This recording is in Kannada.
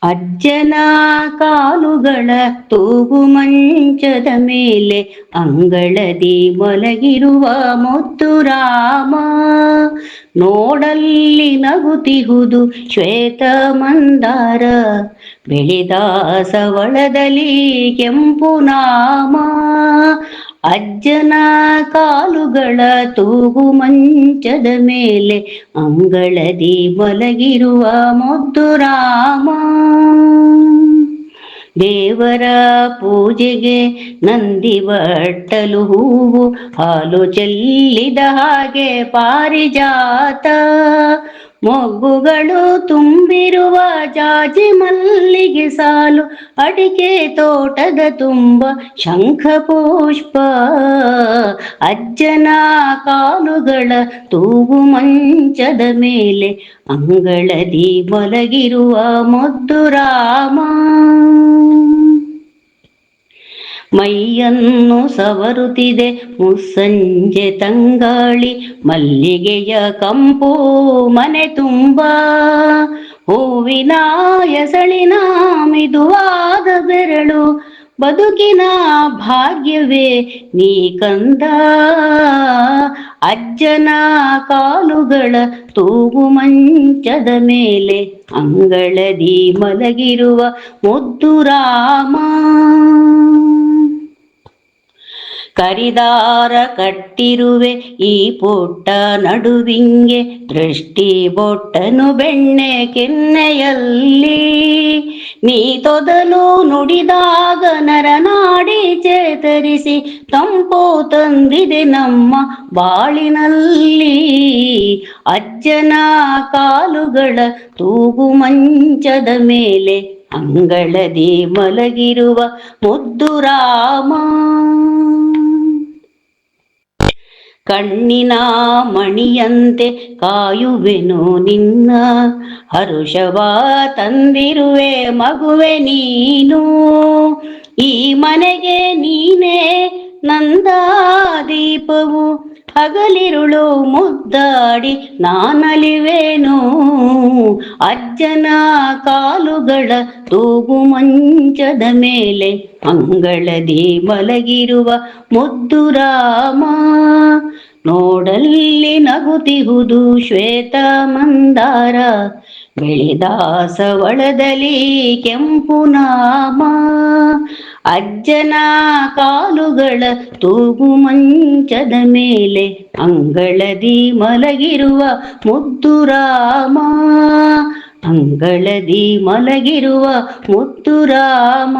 ಅಜ್ಜನ ಕಾಲುಗಳ ತೂಗು ಮಂಚದ ಮೇಲೆ ಅಂಗಳದಿ ಮಲಗಿರುವ ಮುದ್ದು ರಾಮ. ನೋಡಲ್ಲಿ ನಗುತಿಹುದು ಶ್ವೇತ ಮಂದಾರ, ಬೆಳೆದ ಸವಳದಲ್ಲಿ ಕೆಂಪು ನಾಮ. ಅಜ್ಜನ ಕಾಲುಗಳ ತೂಗು ಮಂಚದ ಮೇಲೆ ಅಂಗಳದಿ ಮಲಗಿರುವ ಮುದ್ದು ರಾಮ. ದೇವರ ಪೂಜೆಗೆ ನಂದಿ ಬಟ್ಟಲು ಹೂವು, ಹಾಲು ಚೆಲ್ಲಿದ ಹಾಗೆ ಪಾರಿಜಾತ. ಮೊಗ್ಗುಗಳು ತುಂಬಿರುವ ಜಾಜಿ ಮಲ್ಲಿಗೆ ಸಾಲು, ಅಡಿಕೆ ತೋಟದ ತುಂಬ ಶಂಖ ಪುಷ್ಪ. ಅಜ್ಜನ ಕಾಲುಗಳ ತೂಗು ಮಂಚದ ಮೇಲೆ ಅಂಗಳದಿ ಮಲಗಿರುವ ಮುದ್ದು ರಾಮ. ಮೈಯನ್ನು ಸವರುತ್ತಿದೆ ಮುಸ್ಸಂಜೆ ತಂಗಾಳಿ, ಮಲ್ಲಿಗೆಯ ಕಂಪು ಮನೆ ತುಂಬ. ಹೂವಿನ ಎಸಳಿನ ಮಿದುವಾದ ಬೆರಳು, ಬದುಕಿನ ಭಾಗ್ಯವೇ ನೀ ಕಂದ. ಅಜ್ಜನ ಕಾಲುಗಳ ತೂಗು ಮಂಚದ ಮೇಲೆ ಅಂಗಳದಿ ಮಲಗಿರುವ ಮುದ್ದು ರಾಮ. ಕರಿದಾರ ಕಟ್ಟಿರುವೆ ಈ ಪುಟ್ಟ ನಡುವಿಂಗೆ, ದೃಷ್ಟಿ ಬೊಟ್ಟನು ಬೆಣ್ಣೆ ಕೆನ್ನೆಯಲ್ಲಿ. ನೀ ತೊದಲು ನುಡಿದಾಗ ನರನಾಡಿ ಚೇತರಿಸಿ, ತಂಪು ತಂದಿದೆ ನಮ್ಮ ಬಾಳಿನಲ್ಲಿ. ಅಜ್ಜನ ಕಾಲುಗಳ ತೂಗು ಮಂಚದ ಮೇಲೆ ಅಂಗಳದಿ ಮಲಗಿರುವ ಮುದ್ದು ರಾಮ. ಕಣ್ಣಿನ ಮಣಿಯಂತೆ ಕಾಯುವೆನು ನಿನ್ನ, ಹರುಷವ ತಂದಿರುವೆ ಮಗುವೆ ನೀನು. ಈ ಮನೆಗೆ ನೀನೇ ನಂದ ದೀಪವು, ಹಗಲಿರುಳು ಮುದ್ದಾಡಿ ನಾನಲಿವೇನು. ಅಜ್ಜನ ಕಾಲುಗಳ ತೂಗು ಮಂಚದ ಮೇಲೆ ಅಂಗಳದಿ ಮಲಗಿರುವ ಮುದ್ದು ರಾಮ. ನೋಡಲ್ಲಿ ನಗುತಿಹುದು ಶ್ವೇತ ಮಂದಾರ, ಬೆಳೆದ ಸವಳದಲ್ಲಿ ಕೆಂಪು ನಾಮ. ಅಜ್ಜನ ಕಾಲುಗಳ ತೂಗು ಮಂಚದ ಮೇಲೆ ಅಂಗಳದಿ ಮಲಗಿರುವ ಮುದ್ದು ರಾಮ. ಅಂಗಳದಿ ಮಲಗಿರುವ ಮುದ್ದು ರಾಮ.